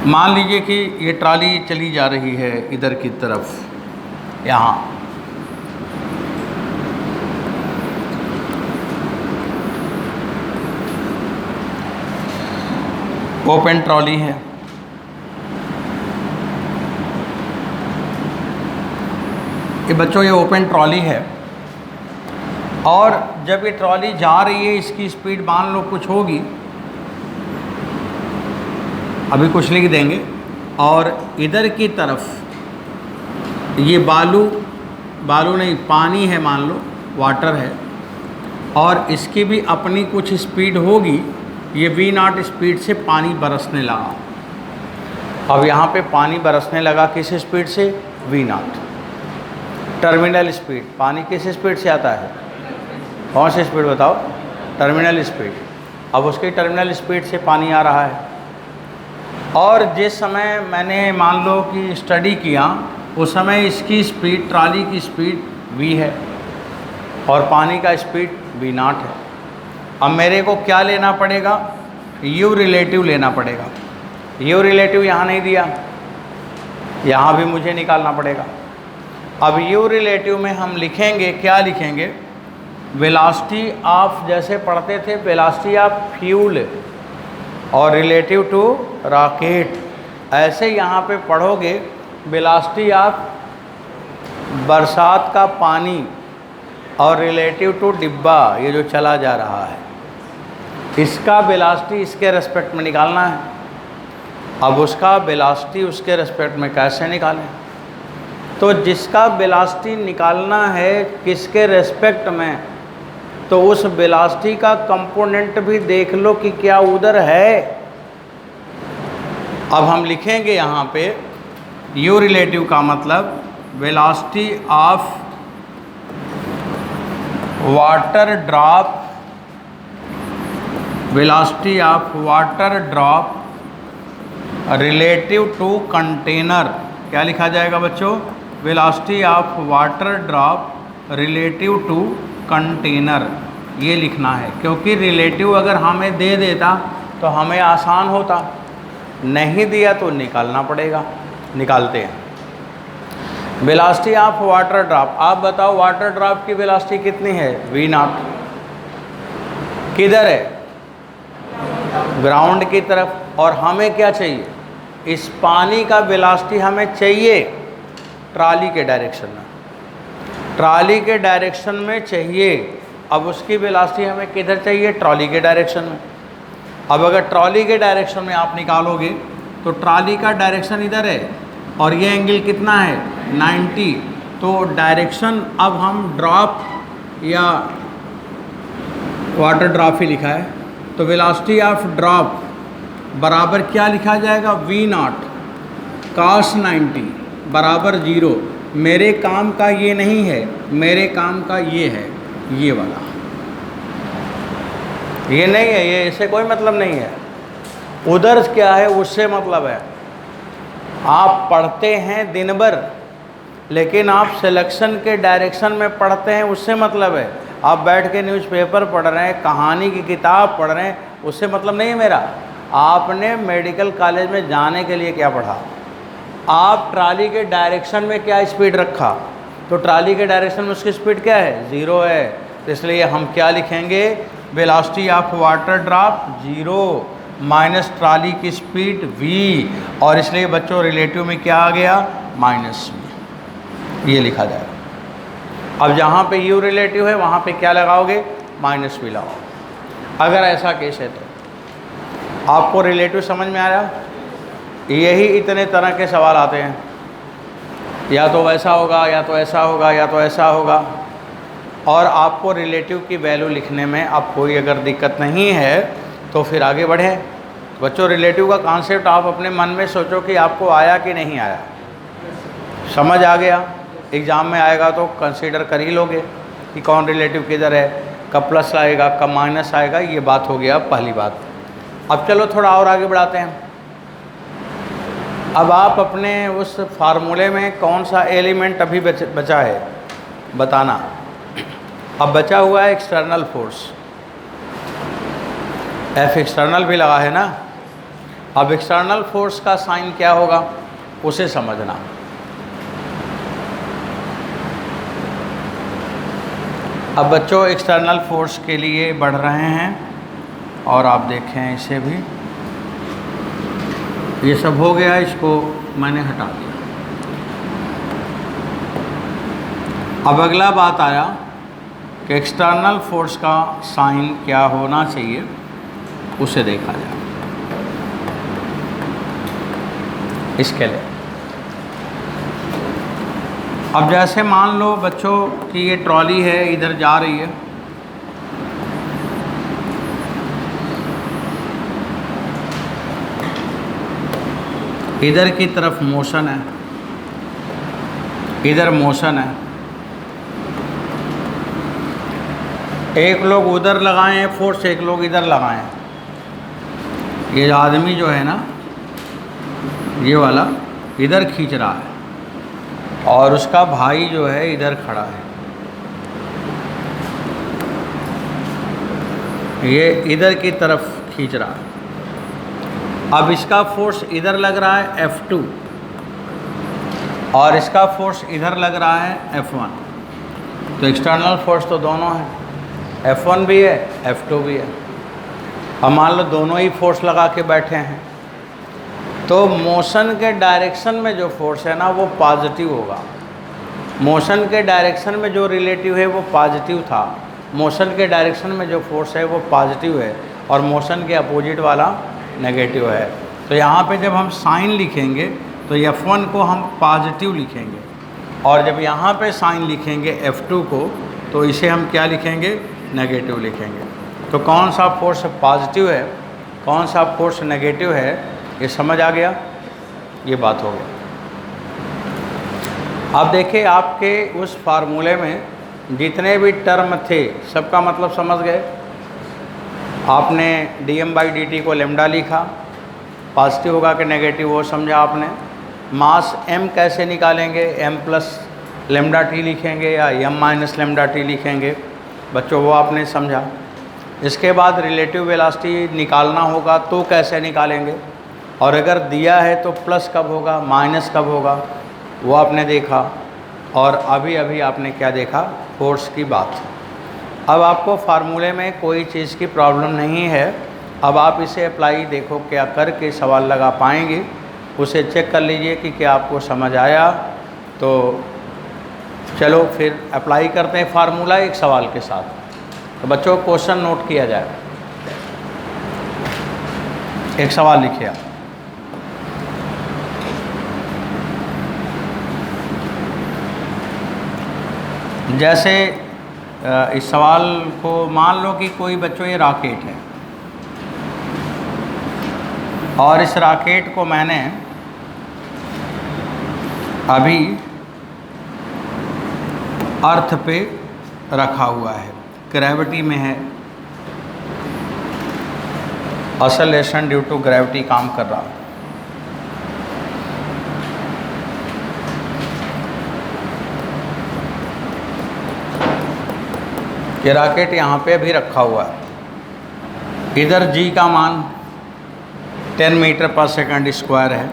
मान लीजिए कि ये ट्राली चली जा रही है इधर की तरफ, यहाँ ओपन ट्रॉली है। ये बच्चों ये ओपन ट्रॉली है और जब ये ट्रॉली जा रही है इसकी स्पीड मान लो कुछ होगी, अभी कुछ लिख देंगे, और इधर की तरफ ये बालू नहीं पानी है, मान लो वाटर है, और इसकी भी अपनी कुछ स्पीड होगी। ये V0 स्पीड से पानी बरसने लगा। अब यहाँ पे पानी बरसने लगा किस स्पीड से? V0 terminal speed. पानी किस स्पीड से आता है? कौन सी स्पीड बताओ? Terminal speed. अब उसकी टर्मिनल स्पीड से पानी आ रहा है, और जिस समय मैंने मान लो कि स्टडी किया उस समय इसकी स्पीड, ट्राली की स्पीड V है और पानी का स्पीड V0 है। अब मेरे को क्या लेना पड़ेगा? U रिलेटिव लेना पड़ेगा। U रिलेटिव यहाँ नहीं दिया, यहाँ भी मुझे निकालना पड़ेगा। अब U रिलेटिव में हम लिखेंगे, क्या लिखेंगे? वेलोसिटी ऑफ, जैसे पढ़ते थे वेलोसिटी ऑफ फ्यूल और रिलेटिव टू रॉकेट, ऐसे यहाँ पे पढ़ोगे वेलोसिटी ऑफ बरसात का पानी और रिलेटिव टू डिब्बा, ये जो चला जा रहा है, इसका वेलोसिटी इसके रेस्पेक्ट में निकालना है। अब उसका वेलोसिटी उसके रेस्पेक्ट में कैसे निकालें? तो जिसका वेलोसिटी निकालना है किसके रेस्पेक्ट में, तो उस वेलोसिटी का कंपोनेंट भी देख लो कि क्या उधर है। अब हम लिखेंगे यहाँ पे U रिलेटिव का मतलब velocity of water drop, velocity of water drop relative to container. क्या लिखा जाएगा बच्चों? Velocity of water drop relative to container, ये लिखना है। क्योंकि रिलेटिव अगर हमें दे देता तो हमें आसान होता, नहीं दिया तो निकालना पड़ेगा। निकालते हैं। वेलोसिटी ऑफ वाटर ड्रॉप, आप बताओ वाटर ड्रॉप की वेलोसिटी कितनी है? V0। किधर है? ग्राउंड की तरफ। और हमें क्या चाहिए? इस पानी का वेलोसिटी हमें चाहिए ट्राली के डायरेक्शन में, ट्राली के डायरेक्शन में चाहिए। अब उसकी वेलोसिटी हमें किधर चाहिए? ट्रॉली के डायरेक्शन में। अब अगर ट्रॉली के डायरेक्शन में आप निकालोगे तो ट्रॉली का डायरेक्शन इधर है और ये एंगल कितना है? 90। तो डायरेक्शन, अब हम ड्रॉप या वाटर ड्रॉप ही लिखा है, तो वेलोसिटी ऑफ ड्रॉप बराबर क्या लिखा जाएगा? V0 cos 90 बराबर 0। मेरे काम का ये नहीं है, मेरे काम का ये है, ये वाला। ये नहीं है, ये इससे कोई मतलब नहीं है। उधर क्या है उससे मतलब है। आप पढ़ते हैं दिन भर, लेकिन आप सिलेक्शन के डायरेक्शन में पढ़ते हैं, उससे मतलब है। आप बैठ के न्यूज़पेपर पढ़ रहे हैं, कहानी की किताब पढ़ रहे हैं, उससे मतलब नहीं है मेरा। आपने मेडिकल कॉलेज में जाने के लिए क्या पढ़ा? आप ट्राली के डायरेक्शन में क्या स्पीड रखा? तो ट्राली के डायरेक्शन में उसकी स्पीड क्या है? 0 है। तो इसलिए हम क्या लिखेंगे? Velocity of water drop 0 minus trolley की स्पीड V, और इसलिए बच्चों रिलेटिव में क्या आ गया? -V। ये लिखा जाएगा। अब जहाँ पे U रिलेटिव है वहाँ पे क्या लगाओगे? -V लगाओ। अगर ऐसा केस है तो आपको रिलेटिव समझ में आया? यही इतने तरह के सवाल आते हैं, या तो वैसा होगा, या तो ऐसा होगा, या तो ऐसा होगा। और आपको रिलेटिव की वैल्यू लिखने में अब कोई अगर दिक्कत नहीं है तो फिर आगे बढ़ें। बच्चों रिलेटिव का कॉन्सेप्ट आप अपने मन में सोचो कि आपको आया कि नहीं आया, समझ आ गया? एग्ज़ाम में आएगा तो कंसीडर कर ही लोगे कि कौन रिलेटिव किधर है, कब प्लस आएगा, कब माइनस आएगा। ये बात हो गया पहली बात। अब चलो थोड़ा और आगे बढ़ाते हैं। अब आप अपने उस फार्मूले में कौन सा एलिमेंट अभी बचा है बताना। अब बचा हुआ है एक्सटर्नल फोर्स, F एक्सटर्नल भी लगा है ना, अब एक्सटर्नल फोर्स का साइन क्या होगा उसे समझना। अब बच्चों एक्सटर्नल फोर्स के लिए बढ़ रहे हैं और आप देखें इसे भी, ये सब हो गया, इसको मैंने हटा दिया। अब अगला बात आया कि एक्सटर्नल फोर्स का साइन क्या होना चाहिए उसे देखा जाए। इसके लिए अब जैसे मान लो बच्चों कि ये ट्रॉली है, इधर जा रही है, इधर की तरफ मोशन है, इधर मोशन है, एक लोग उधर लगाए हैं फोर्स, एक लोग इधर लगाए हैं। ये आदमी जो है ना, ये वाला इधर खींच रहा है और उसका भाई जो है इधर खड़ा है, ये इधर की तरफ खींच रहा है। अब इसका फोर्स इधर लग रहा है F2 और इसका फोर्स इधर लग रहा है F1। तो एक्सटर्नल फोर्स तो दोनों है, F1 भी है F2 भी है। अब मान लो दोनों ही फोर्स लगा के बैठे हैं, तो मोशन के डायरेक्शन में जो फोर्स है ना वो पॉजिटिव होगा। मोशन के डायरेक्शन में जो रिलेटिव है वो पॉजिटिव था, मोशन के डायरेक्शन में जो फोर्स है वो पॉजिटिव है और मोशन के अपोजिट वाला नेगेटिव है। तो यहाँ पे जब हम साइन लिखेंगे तो F1 को हम पॉजिटिव लिखेंगे और जब यहाँ पे साइन लिखेंगे F2 को तो इसे हम क्या लिखेंगे, नेगेटिव लिखेंगे। तो कौन सा फोर्स पॉजिटिव है, कौन सा फोर्स नेगेटिव है, ये समझ आ गया, ये बात हो गई। अब देखिए आपके उस फार्मूले में जितने भी टर्म थे सबका मतलब समझ गए। आपने dm/dt को लेमडा लिखा, पॉजिटिव होगा कि नेगेटिव वो समझा आपने। मास m कैसे निकालेंगे, m प्लस लेमडा टी लिखेंगे या m माइनस लेमडा टी लिखेंगे, बच्चों वो आपने समझा। इसके बाद रिलेटिव वेलोसिटी निकालना होगा तो कैसे निकालेंगे, और अगर दिया है तो प्लस कब होगा माइनस कब होगा वो आपने देखा। और अभी अभी आपने क्या देखा, फोर्स की बात। अब आपको फार्मूले में कोई चीज़ की प्रॉब्लम नहीं है। अब आप इसे अप्लाई देखो क्या करके सवाल लगा पाएंगे, उसे चेक कर लीजिए कि क्या आपको समझ आया। तो चलो फिर अप्लाई करते हैं फार्मूला एक सवाल के साथ। तो बच्चों क्वेश्चन नोट किया जाए, एक सवाल लिखिए आप। जैसे इस सवाल को मान लो कि कोई बच्चों ये रॉकेट है और इस रॉकेट को मैंने अभी अर्थ पे रखा हुआ है, ग्रेविटी में है, ऑसिलेशन ड्यू टू ग्रेविटी काम कर रहा है। ये रॉकेट यहाँ पे भी रखा हुआ है। इधर g का मान 10 मीटर पर सेकंड स्क्वायर है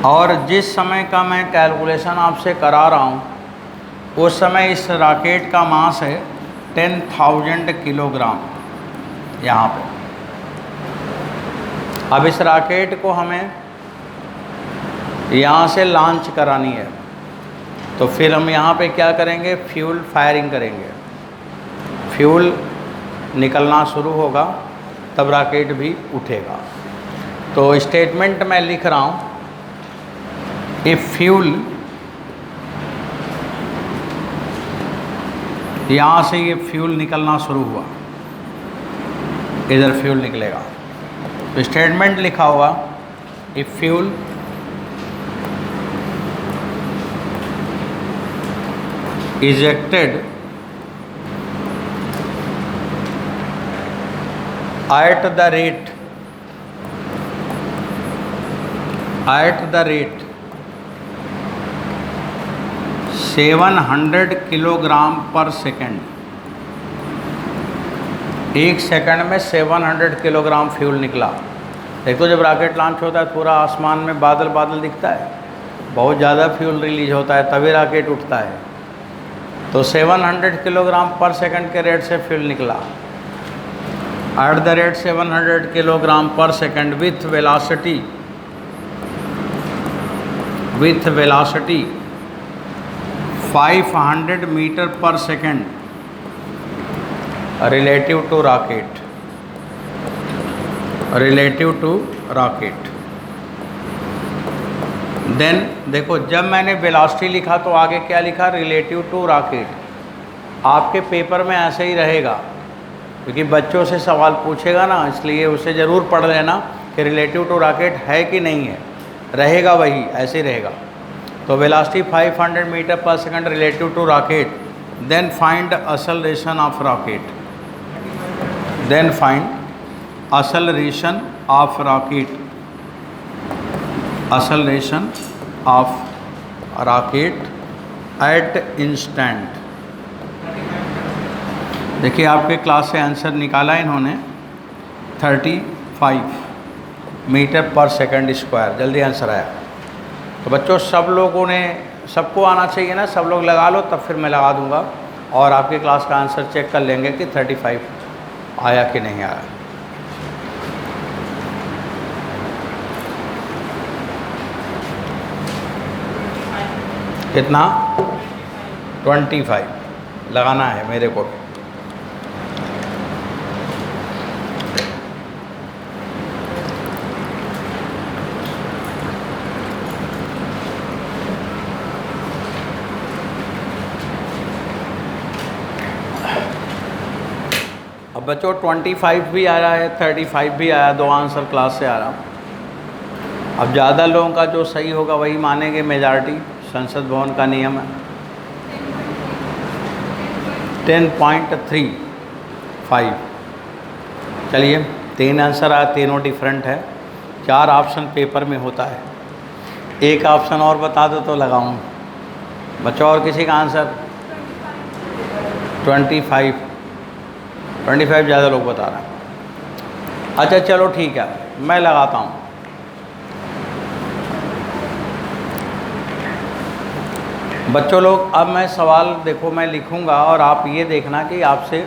और जिस समय का मैं कैलकुलेशन आपसे करा रहा हूँ उस समय इस रॉकेट का मास है 10,000 किलोग्राम यहाँ पे। अब इस रॉकेट को हमें यहाँ से लॉन्च करानी है, तो फिर हम यहाँ पे क्या करेंगे, फ्यूल फायरिंग करेंगे। फ्यूल निकलना शुरू होगा तब रॉकेट भी उठेगा। तो स्टेटमेंट मैं लिख रहा हूँ, इफ फ्यूल, यहाँ से ये फ्यूल निकलना शुरू हुआ, इधर फ्यूल निकलेगा। तो स्टेटमेंट लिखा हुआ, if fuel ejected at the rate 700 kilogram पर सेकेंड, एक सेकंड में 700 किलोग्राम फ्यूल निकला। एक तो जब रॉकेट लॉन्च होता है पूरा आसमान में बादल बादल दिखता है, बहुत ज़्यादा फ्यूल रिलीज होता है, तभी रॉकेट उठता है। तो 700 किलोग्राम पर सेकंड के रेट से फ्यूल निकला, at the rate 700 kilogram per second with velocity 500 metre per second relative to rocket. Then देखो, जब मैंने वेलोसिटी लिखा तो आगे क्या लिखा, रिलेटिव टू रॉकेट। आपके पेपर में ऐसे ही रहेगा, क्योंकि बच्चों से सवाल पूछेगा ना, इसलिए उसे ज़रूर पढ़ लेना कि रिलेटिव टू रॉकेट है कि नहीं है, रहेगा वही, ऐसे ही रहेगा। तो velocity 500 metre per second relative to rocket, then find acceleration of rocket, then find acceleration of rocket, acceleration of rocket at instant. देखिए आपके क्लास से आंसर निकाला इन्होंने 35 मीटर पर सेकंड स्क्वायर, जल्दी आंसर आया। तो बच्चों सब लोगों ने, सबको आना चाहिए ना, सब लोग लगा लो, तब फिर मैं लगा दूंगा और आपकी क्लास का आंसर चेक कर लेंगे कि 35 आया कि नहीं आया। कितना? 25 लगाना है मेरे को। अब बच्चों 25 भी आ रहा है, 35 भी आया, दो आंसर क्लास से आ रहा। अब ज़्यादा लोगों का जो सही होगा वही मानेंगे, मेजॉरिटी, संसद भवन का नियम है। 10.35। चलिए 3 आंसर आया, तीनों डिफरेंट है, 4 ऑप्शन पेपर में होता है। एक ऑप्शन और बता दो तो लगाऊं बच्चों, और किसी का आंसर 25 ज़्यादा लोग बता रहे हैं। अच्छा चलो ठीक है, मैं लगाता हूँ। बच्चों लोग, अब मैं सवाल देखो मैं लिखूंगा और आप ये देखना कि आपसे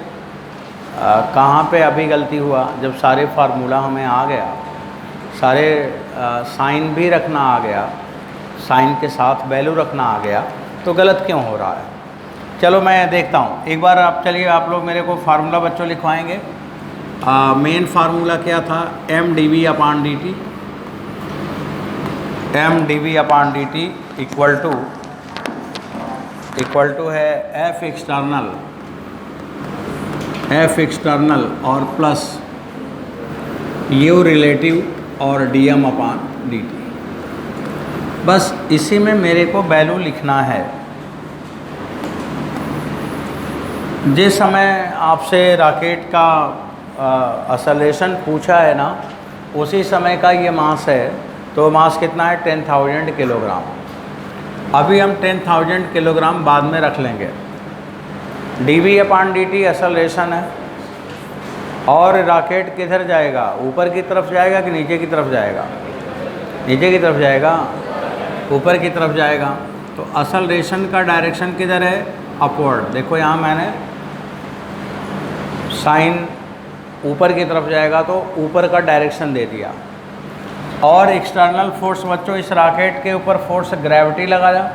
कहाँ पे अभी गलती हुआ। जब सारे फार्मूला हमें आ गया, सारे साइन भी रखना आ गया, साइन के साथ वैल्यू रखना आ गया, तो गलत क्यों हो रहा है। चलो मैं देखता हूँ एक बार। आप चलिए, आप लोग मेरे को फार्मूला बच्चों लिखवाएंगे। मेन फार्मूला क्या था, mdv/dt, mdv/dt इक्वल टू है F एक्सटर्नल और प्लस U रिलेटिव और dm/dt। बस इसी में मेरे को वैल्यू लिखना है। जिस समय आपसे रॉकेट का एक्सेलरेशन पूछा है ना, उसी समय का ये मास है। तो मास कितना है, 10,000 किलोग्राम। अभी हम 10,000 किलोग्राम बाद में रख लेंगे। dv/dt एक्सेलरेशन है, और रॉकेट किधर जाएगा, ऊपर की तरफ जाएगा कि नीचे की तरफ जाएगा, नीचे की तरफ जाएगा, ऊपर की तरफ जाएगा। तो एक्सेलरेशन का डायरेक्शन किधर है, अपवर्ड। देखो यहाँ मैंने साइन ऊपर की तरफ जाएगा तो ऊपर का डायरेक्शन दे दिया। और एक्सटर्नल फोर्स बच्चों, इस रॉकेट के ऊपर फोर्स ग्रेविटी लगाया।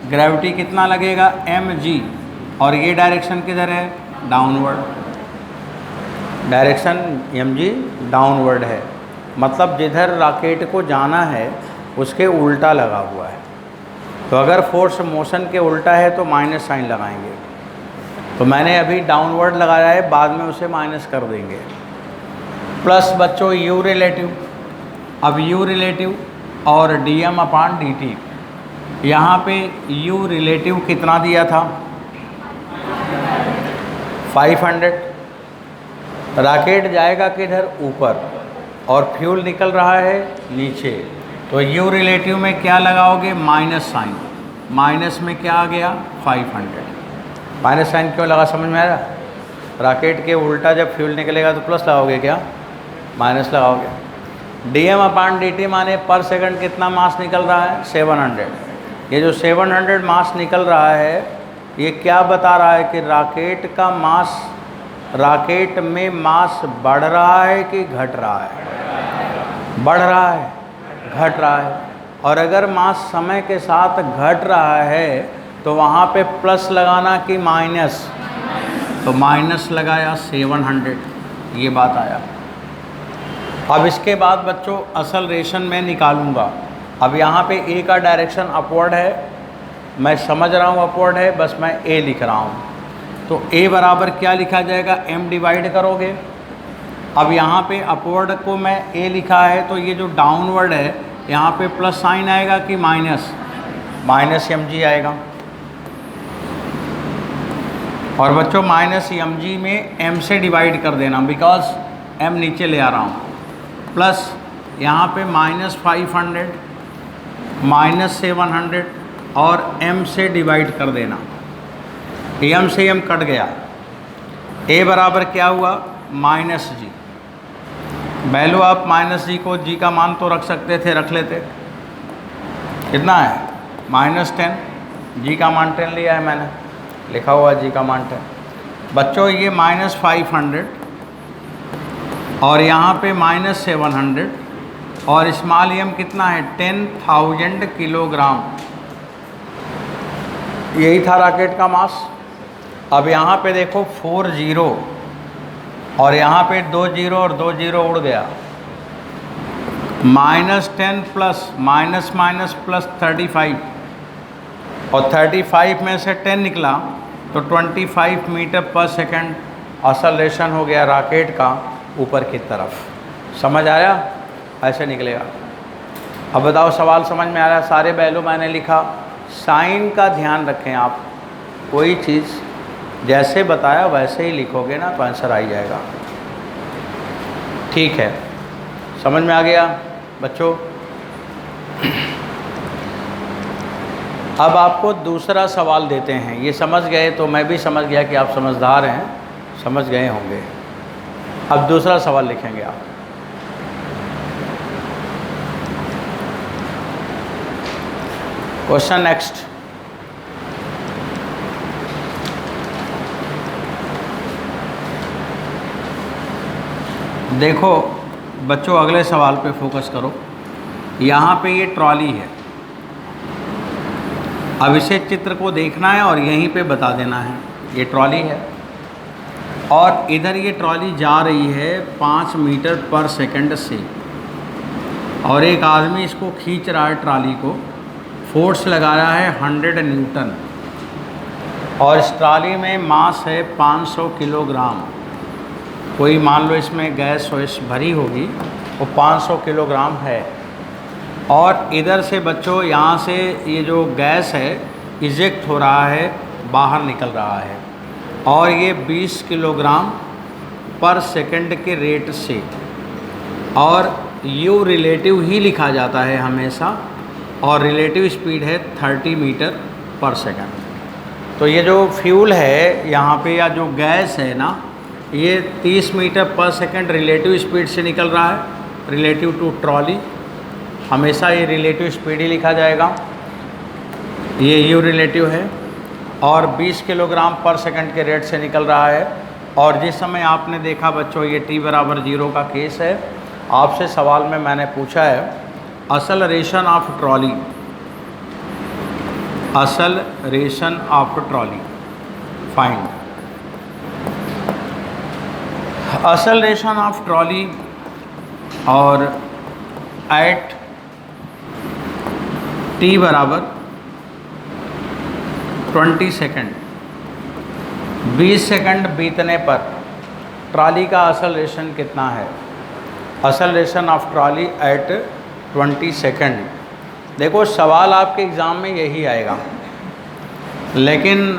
ग्रेविटी कितना लगेगा, mg, और ये डायरेक्शन किधर है, डाउनवर्ड। डायरेक्शन mg डाउनवर्ड है, मतलब जिधर रॉकेट को जाना है उसके उल्टा लगा हुआ है। तो अगर फोर्स मोशन के उल्टा है तो माइनस साइन लगाएंगे। तो मैंने अभी डाउनवर्ड लगाया है, बाद में उसे माइनस कर देंगे। प्लस बच्चों u रिलेटिव। अब u रिलेटिव और dm/dt, यहाँ पे u रिलेटिव कितना दिया था, 500। रॉकेट जाएगा किधर, ऊपर, और फ्यूल निकल रहा है नीचे। तो u रिलेटिव में क्या लगाओगे, माइनस साइन। माइनस में क्या आ गया, 500। माइनस साइन क्यों लगा, समझ में आ रहा। रॉकेट के उल्टा जब फ्यूल निकलेगा तो प्लस लगाओगे क्या, माइनस लगाओगे। dm/dt माने पर सेकंड कितना मास निकल रहा है, 700। ये जो 700 मास निकल रहा है, ये क्या बता रहा है कि रॉकेट का मास, रॉकेट में मास बढ़ रहा है कि घट रहा है? बढ़ रहा है, घट रहा है। और अगर मास समय के साथ घट रहा है तो वहाँ पे प्लस लगाना कि माइनस? तो माइनस लगाया, 700, ये बात आया। अब इसके बाद बच्चों असलरेशन में निकालूंगा। अब यहाँ पे ए का डायरेक्शन अपवर्ड है, मैं समझ रहा हूँ अपवर्ड है, बस मैं ए लिख रहा हूँ। तो ए बराबर क्या लिखा जाएगा, m डिवाइड करोगे। अब यहाँ पे अपवर्ड को मैं ए लिखा है, तो ये जो डाउनवर्ड है यहाँ पे प्लस साइन आएगा कि माइनस? माइनस mg आएगा। और बच्चों माइनस mg में m से डिवाइड कर देना, बिकॉज m नीचे ले आ रहा हूँ। प्लस यहाँ पे -500 -700 और m से डिवाइड कर देना, m से m कट गया। a बराबर क्या हुआ, -g। वैल्यू आप -g को g का मान तो रख सकते थे, रख लेते। कितना है, -10। g का मान 10 लिया है मैंने, लिखा हुआ g का मान 10। बच्चों ये -500 और यहाँ पे -700 और स्मॉल m कितना है, 10,000 किलोग्राम। यही था रॉकेट का मास। अब यहाँ पे देखो 4 0 और यहाँ पे 2 0 और 2 0 उड़ गया। -10 प्लस माइनस माइनस प्लस 35 और 35 में से 10 निकला तो 25 मीटर पर सेकंड असलेशन हो गया रॉकेट का ऊपर की तरफ। समझ आया, ऐसे निकलेगा। अब बताओ सवाल समझ में आ रहा है? सारे वैल्यू मैंने लिखा। साइन का ध्यान रखें आप, कोई चीज़ जैसे बताया वैसे ही लिखोगे ना तो आंसर आ ही जाएगा। ठीक है, समझ में आ गया बच्चों? अब आपको दूसरा सवाल देते हैं। ये समझ गए तो मैं भी समझ गया कि आप समझदार हैं, समझ गए होंगे। अब दूसरा सवाल लिखेंगे आप। Question next. देखो बच्चों अगले सवाल पे फोकस करो। यहाँ पे ये ट्रॉली है। अब इसे चित्र को देखना है और यहीं पे बता देना है। ये ट्रॉली है और इधर ये ट्रॉली जा रही है 5 मीटर पर सेकंड से और एक आदमी इसको खींच रहा है, ट्रॉली को फोर्स लगा रहा है 100 न्यूटन और इस ट्रॉली में मास है 500 किलोग्राम। कोई मान लो इसमें गैस वैस भरी होगी, वो 500 किलोग्राम है। और इधर से बच्चों यहाँ से ये जो गैस है इजेक्ट हो रहा है, बाहर निकल रहा है और ये 20 किलोग्राम पर सेकंड के रेट से, और यू रिलेटिव ही लिखा जाता है हमेशा, और रिलेटिव स्पीड है 30 मीटर पर सेकंड। तो ये जो फ्यूल है यहाँ पे या जो गैस है ना, ये 30 metre per second relative speed से निकल रहा है, रिलेटिव टू ट्रॉली। हमेशा ये रिलेटिव स्पीड ही लिखा जाएगा, ये यू रिलेटिव है, और 20 किलोग्राम पर सेकंड के रेट से निकल रहा है। और जिस समय आपने देखा बच्चों ये t बराबर 0 का केस है, आपसे सवाल में मैंने पूछा है acceleration of trolley, acceleration of trolley find. Acceleration of trolley और एट t बराबर 20 सेकंड, 20 सेकंड बीतने पर ट्रॉली का असलरेशन कितना है? असलरेशन ऑफ ट्रॉली एट 20 सेकंड। देखो सवाल आपके एग्ज़ाम में यही आएगा, लेकिन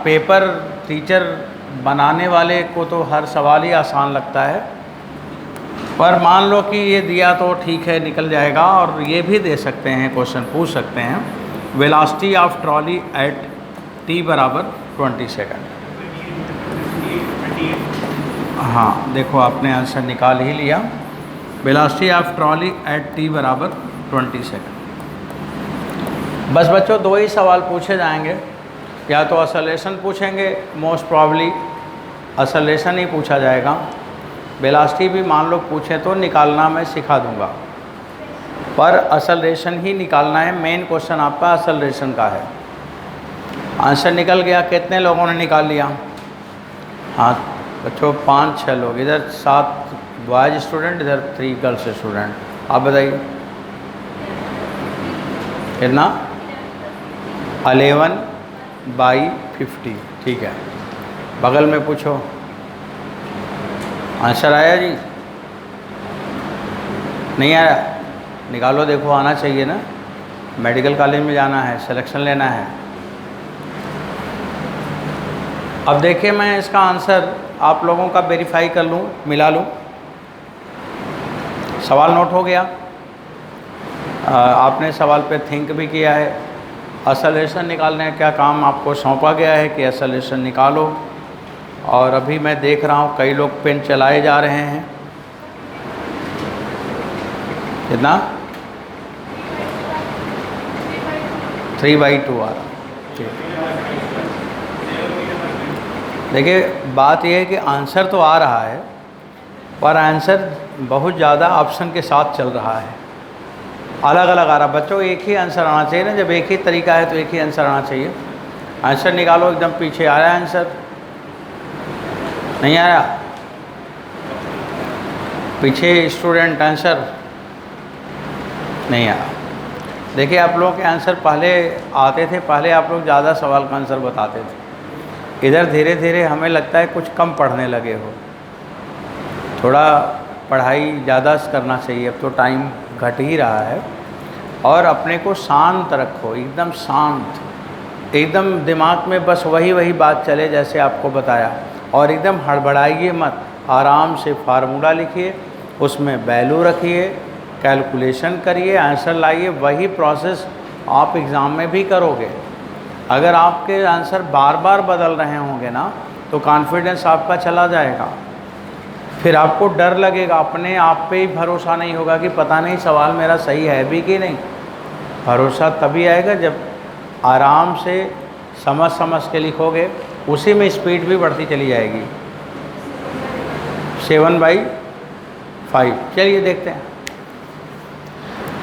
पेपर टीचर बनाने वाले को तो हर सवाल ही आसान लगता है, पर मान लो कि ये दिया तो ठीक है, निकल जाएगा। और ये भी दे सकते हैं, क्वेश्चन पूछ सकते हैं, velocity of trolley at t बराबर 20 सेकंड। हाँ देखो आपने आंसर निकाल ही लिया। Velocity of trolley at t बराबर 20 सेकेंड। बस बच्चों दो ही सवाल पूछे जाएंगे, या तो असलेशन पूछेंगे, मोस्ट प्रॉब्ली असलेशन ही पूछा जाएगा। वेलोसिटी भी मान लो पूछे तो निकालना मैं सिखा दूंगा, पर असलेशन ही निकालना है। मेन क्वेश्चन आपका असलेशन का है। आंसर निकल गया? कितने लोगों ने निकाल लिया? हाँ बच्चों 5-6 लोग, इधर 7 बॉयज स्टूडेंट, इधर 3 गर्ल्स स्टूडेंट। आप बताइए कितना? 11/50। ठीक है, बगल में पूछो। आंसर आया जी? नहीं आया? निकालो, देखो आना चाहिए ना। मेडिकल कॉलेज में जाना है, सिलेक्शन लेना है। अब देखिए मैं इसका आंसर आप लोगों का वेरीफाई कर लूँ, मिला लूँ। सवाल नोट हो गया? आपने सवाल पे थिंक भी किया है। असलेशन निकालने का काम आपको सौंपा गया है कि असलेशन निकालो, और अभी मैं देख रहा हूँ कई लोग पेन चलाए जा रहे हैं। कितना? 3/2 आ रहा। ठीक, देखिए बात यह है कि आंसर तो आ रहा है, पर आंसर बहुत ज़्यादा ऑप्शन के साथ चल रहा है, अलग अलग आ रहा। बच्चों एक ही आंसर आना चाहिए ना, जब एक ही तरीका है तो एक ही आंसर आना चाहिए। आंसर निकालो, एकदम पीछे आ रहा है आंसर, नहीं आया? पीछे स्टूडेंट आंसर नहीं आया। देखिए आप लोगों के आंसर पहले आते थे, पहले आप लोग ज़्यादा सवाल का आंसर बताते थे। इधर धीरे धीरे हमें लगता है कुछ कम पढ़ने लगे हो, थोड़ा पढ़ाई ज़्यादा करना चाहिए। अब तो टाइम घट ही रहा है। और अपने को शांत रखो, एकदम शांत, एकदम दिमाग में बस वही बात चले जैसे आपको बताया, और एकदम हड़बड़ाइए मत। आराम से फार्मूला लिखिए, उसमें वैल्यू रखिए, कैलकुलेशन करिए, आंसर लाइए। वही प्रोसेस आप एग्ज़ाम में भी करोगे। अगर आपके आंसर बार बार बदल रहे होंगे ना, तो कॉन्फिडेंस आपका चला जाएगा। फिर आपको डर लगेगा, अपने आप पे ही भरोसा नहीं होगा कि पता नहीं सवाल मेरा सही है भी कि नहीं। भरोसा तभी आएगा जब आराम से समझ के लिखोगे, उसी में स्पीड भी बढ़ती चली जाएगी। 7/5। चलिए देखते हैं।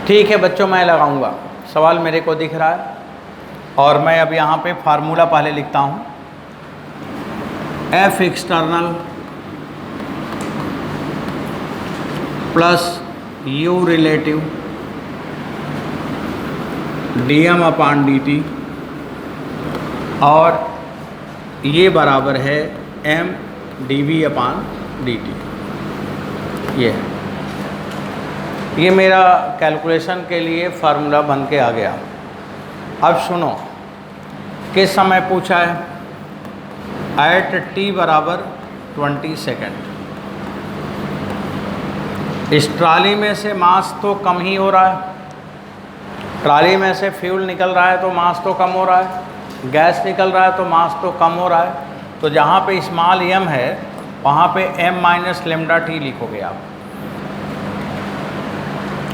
ठीक है बच्चों, मैं लगाऊंगा। सवाल मेरे को दिख रहा है, और मैं अब यहाँ पे फार्मूला पहले लिखता हूँ। F external plus U relative dm/dt, और ये बराबर है m dv/dt। ये मेरा कैलकुलेशन के लिए फार्मूला बन के आ गया। अब सुनो, किस समय पूछा है? एट t बराबर 20 सेकेंड। इस ट्राली में से मास तो कम ही हो रहा है, ट्राली में से फ्यूल निकल रहा है तो मास तो कम हो रहा है, गैस निकल रहा है तो मास तो कम हो रहा है। तो जहाँ पे स्मॉल m है वहाँ पे m माइनस लेमडा टी लिखोगे आप।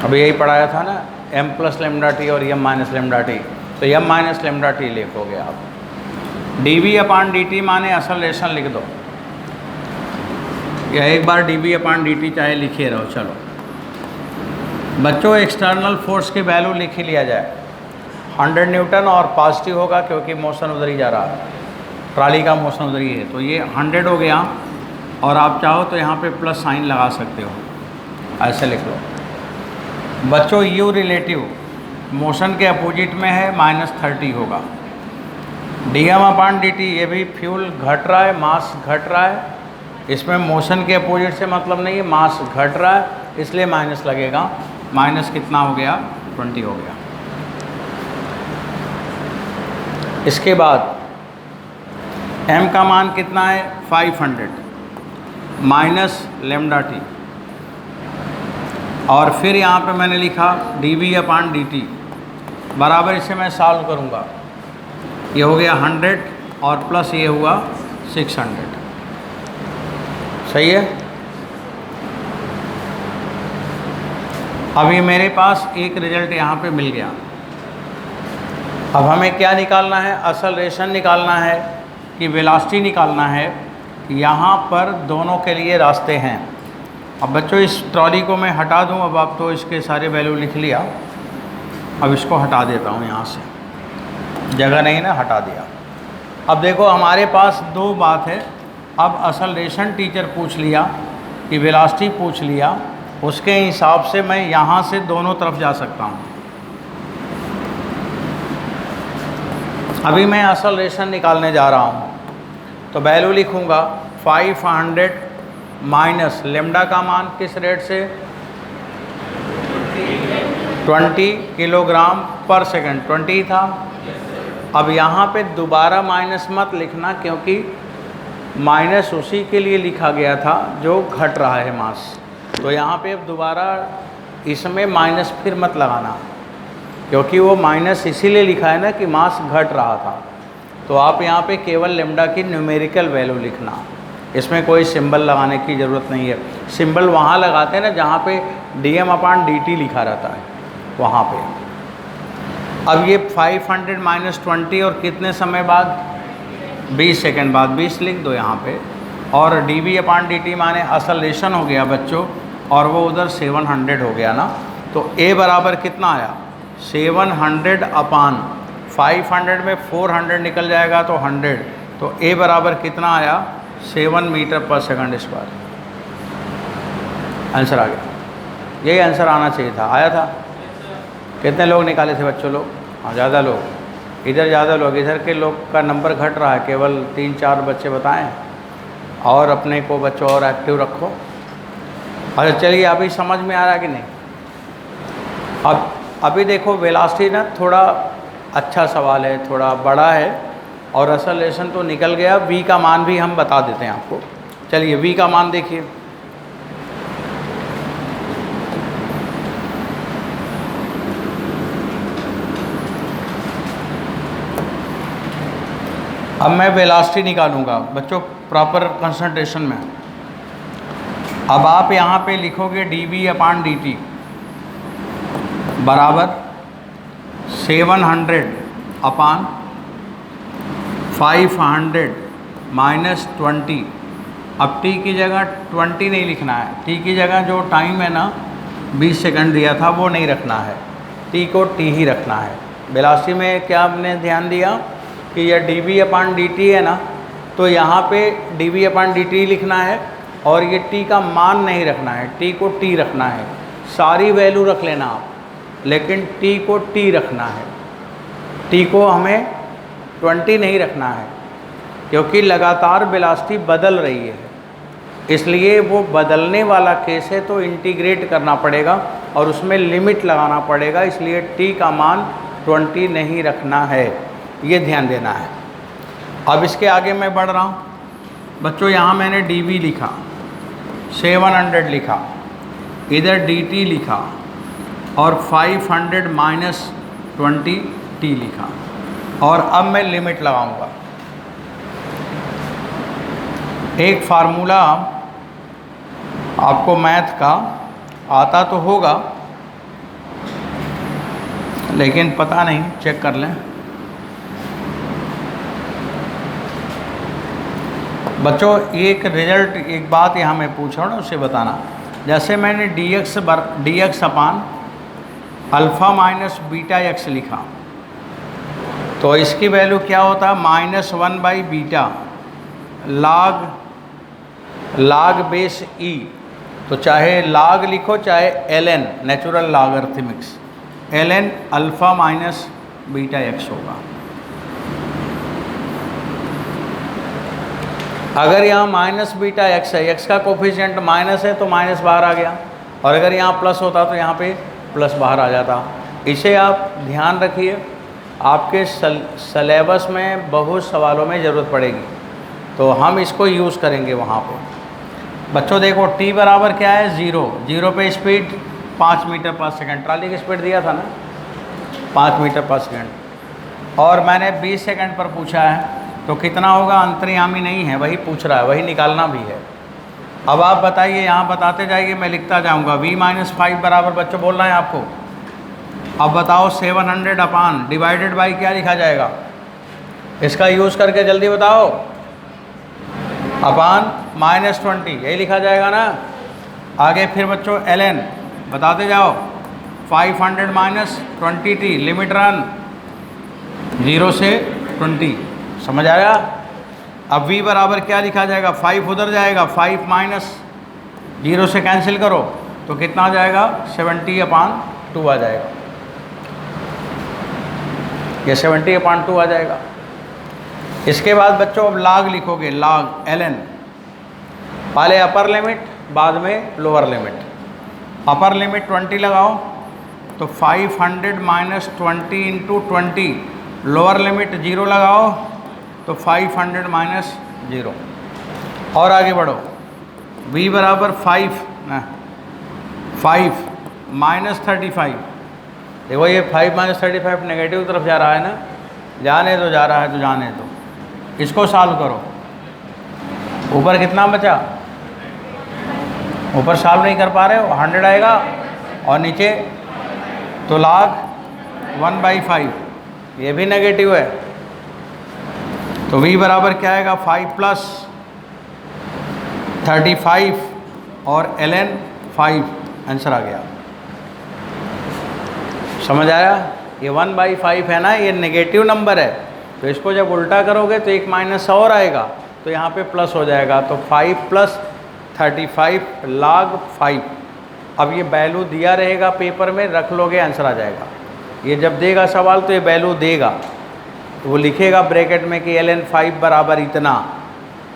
अभी यही पढ़ाया था ना, m प्लस लेमडा टी और m माइनस लेमडा टी, तो m माइनस लेमडा टी लिखोगे आप। dv/dt माने असलेशन लिख दो, या एक बार dv/dt चाहे लिखे रहो। चलो बच्चों, एक्सटर्नल फोर्स की वैल्यू लिख ही लिया जाए। 100 न्यूटन, और पॉजिटिव होगा क्योंकि मोशन उधर ही जा रहा है, ट्राली का मोशन उधर ही है, तो ये 100 हो गया। और आप चाहो तो यहाँ पे प्लस साइन लगा सकते हो, ऐसे लिख लो। बच्चों U रिलेटिव मोशन के अपोजिट में है, -30 होगा। dm/dt, ये भी फ्यूल घट रहा है, मास घट रहा है, इसमें मोशन के अपोजिट से मतलब नहीं है, मास घट रहा है, इसलिए माइनस लगेगा। माइनस कितना हो गया? 20 हो गया। इसके बाद m का मान कितना है? 500 माइनस लेमडा टी, और फिर यहाँ पे मैंने लिखा dv/dt बराबर, इसे मैं सॉल्व करूँगा। ये हो गया 100 और प्लस ये हुआ 600। सही है? अभी मेरे पास एक रिजल्ट यहाँ पे मिल गया। अब हमें क्या निकालना है? एक्सेलरेशन निकालना है कि वेलोसिटी निकालना है। यहाँ पर दोनों के लिए रास्ते हैं। अब बच्चों इस ट्रॉली को मैं हटा दूँ। अब आप तो इसके सारे वैल्यू लिख लिया, अब इसको हटा देता हूँ यहाँ से, जगह नहीं ना, हटा दिया। अब देखो हमारे पास दो बात है। अब एक्सेलरेशन टीचर पूछ लिया कि वेलोसिटी पूछ लिया, उसके हिसाब से मैं यहाँ से दोनों तरफ जा सकता हूँ। अभी मैं एक्सेलरेशन निकालने जा रहा हूँ, तो वैल्यू लिखूँगा 500 माइनस लेमडा का मान किस रेट से? 20 किलोग्राम पर सेकंड। 20 था। अब यहाँ पे दोबारा माइनस मत लिखना, क्योंकि माइनस उसी के लिए लिखा गया था जो घट रहा है मास। तो यहाँ पे अब दोबारा इसमें माइनस फिर मत लगाना, क्योंकि वो माइनस इसीलिए लिखा है ना कि मास घट रहा था। तो आप यहाँ पे केवल लेमडा की न्यूमेरिकल वैल्यू लिखना, इसमें कोई सिंबल लगाने की ज़रूरत नहीं है। सिंबल वहाँ लगाते हैं ना जहाँ पे dm/dt लिखा रहता है, वहाँ पे। अब ये 500 माइनस 20 और कितने समय बाद? 20 सेकंड बाद। 20 लिख दो यहाँ पे। और dv/dt माने एक्सेलरेशन हो गया बच्चों, और वो उधर 700 हो गया ना। तो a बराबर कितना आया? 700 अपान 500 में 400 निकल जाएगा तो 100। तो a बराबर कितना आया? 7 metre per second square. Answer आ गया। यही आंसर आना चाहिए था। आया था? कितने लोग निकाले थे बच्चों? लोग? हाँ, ज़्यादा लोग। इधर ज़्यादा लोग, इधर के लोग का नंबर घट रहा है। केवल 3-4 बच्चे बताएं, और अपने को बच्चों और एक्टिव रखो। अच्छा चलिए, अभी समझ में आ रहा है कि नहीं? अब अभी देखो वेलोसिटी ना थोड़ा अच्छा सवाल है, थोड़ा बड़ा है, और एक्सेलरेशन तो निकल गया। v का मान भी हम बता देते हैं आपको। चलिए v का मान देखिए। अब मैं वेलोसिटी निकालूंगा बच्चों, प्रॉपर कंसंट्रेशन में। अब आप यहाँ पे लिखोगे dv/dt बराबर 700 अपान 500 माइनस 20। अब t की जगह 20 नहीं लिखना है, t की जगह जो टाइम है ना 20 सेकंड दिया था वो नहीं रखना है, t को t ही रखना है। वेलोसिटी में क्या आपने ध्यान दिया कि यह dv/dt है ना, तो यहाँ पे dv/dt लिखना है, और ये t का मान नहीं रखना है, t को t रखना है। सारी वैल्यू रख लेना आप, लेकिन t को t रखना है। t को हमें 20 नहीं रखना है, क्योंकि लगातार वेलोसिटी बदल रही है, इसलिए वो बदलने वाला केस है, तो इंटीग्रेट करना पड़ेगा और उसमें लिमिट लगाना पड़ेगा। इसलिए t का मान 20 नहीं रखना है, ये ध्यान देना है। अब इसके आगे मैं बढ़ रहा हूँ बच्चों। यहाँ मैंने dv लिखा, 700 लिखा, इधर dt लिखा, और 500 माइनस 20 t लिखा, और अब मैं लिमिट लगाऊंगा। एक फार्मूला आपको मैथ का आता तो होगा, लेकिन पता नहीं, चेक कर लें बच्चों। एक रिजल्ट, एक बात यहाँ मैं पूछ रहा हूँ ना, उसे बताना। जैसे मैंने dx upon alpha minus beta x लिखा, तो इसकी वैल्यू क्या होता है? -1/बीटा log बेस e। तो चाहे log लिखो चाहे ln, natural logarithmics, ln alpha minus beta x होगा। अगर यहाँ माइनस बीटा x है, x का कोफिशिएंट माइनस है तो माइनस बाहर आ गया, और अगर यहाँ प्लस होता तो यहाँ पे प्लस बाहर आ जाता। इसे आप ध्यान रखिए, आपके सिलेबस में बहुत सवालों में ज़रूरत पड़ेगी, तो हम इसको यूज़ करेंगे वहाँ पे। बच्चों देखो t बराबर क्या है? 0 पे speed 5 metre per second. Trolley की स्पीड दिया था ना 5 मीटर पर सेकंड, और मैंने 20 सेकंड पर पूछा है, तो कितना होगा? अंतर्यामी नहीं है, वही पूछ रहा है, वही निकालना भी है। अब आप बताइए, यहाँ बताते जाइए, मैं लिखता जाऊँगा। v माइनस 5 बराबर, बच्चों बोलना है आपको। अब बताओ 700 अपान डिवाइडेड बाई क्या लिखा जाएगा, इसका यूज़ करके जल्दी बताओ। अपान -20 यही लिखा जाएगा ना। आगे फिर बच्चों ln बताते जाओ। 500 माइनस 20t लिमिट रन 0 से 20, समझ आया। अब v बराबर क्या लिखा जाएगा, 5 उधर जाएगा, 5 माइनस 0 से कैंसिल करो तो कितना आ जाएगा, 70/2 आ जाएगा। ये 70/2 आ जाएगा। इसके बाद बच्चों अब लाग लिखोगे, लाग ln, पहले अपर लिमिट बाद में लोअर लिमिट। अपर लिमिट 20 लगाओ तो 500 माइनस 20 इंटू 20, लोअर लिमिट 0 लगाओ तो 500 माइनस 0। और आगे बढ़ो, v बराबर 5 माइनस 35। देखो ये 5 माइनस 35 नेगेटिव तरफ जा रहा है ना, जाने दो, जा रहा है तो जाने दो। इसको सॉल्व करो, ऊपर कितना बचा, ऊपर सॉल्व नहीं कर पा रहे हो, 100 आएगा, और नीचे तो log 1/5, ये भी नेगेटिव है। तो v बराबर क्या आएगा, 5 प्लस 35 और ln 5, आंसर आ गया। समझ आया। ये 1/5 है ना, ये नेगेटिव नंबर है, तो इसको जब उल्टा करोगे तो एक माइनस और आएगा, तो यहाँ पे प्लस हो जाएगा। तो 5 प्लस 35 log 5। अब ये वैल्यू दिया रहेगा पेपर में, रख लोगे, आंसर आ जाएगा। ये जब देगा सवाल तो ये वैल्यू देगा, तो वो लिखेगा ब्रैकेट में कि ln 5 बराबर इतना,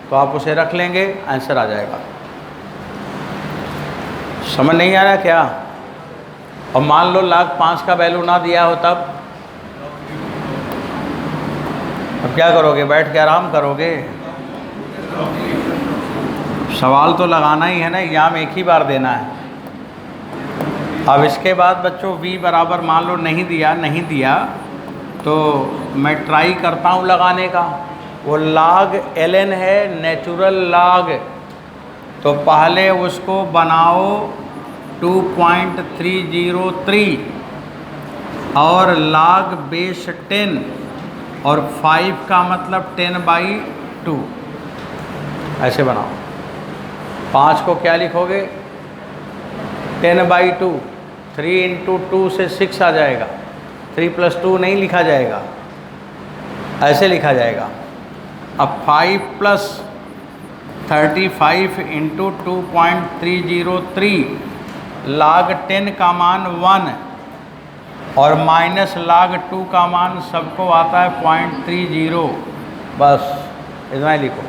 तो आप उसे रख लेंगे, आंसर आ जाएगा। समझ नहीं आ रहा क्या। और मान लो log 5 का वैल्यू ना दिया हो तब, अब क्या करोगे, बैठ के आराम करोगे। सवाल तो लगाना ही है ना, एग्जाम एक ही बार देना है। अब इसके बाद बच्चों v बराबर मान लो नहीं दिया तो मैं ट्राई करता हूँ लगाने का। वो log ln है, नेचुरल log, तो पहले उसको बनाओ 2.303 और log बेस 10 और 5 का मतलब 10/2, ऐसे बनाओ। 5 को क्या लिखोगे, 10/2, 3 इंटू 2 से 6 आ जाएगा। 3 + 2 नहीं लिखा जाएगा, ऐसे लिखा जाएगा। अब 5 प्लस 35 इंटू 2.303 log 10 का मान 1 और माइनस log 2 का मान सबको आता है 0.30, बस इतना ही लिखो।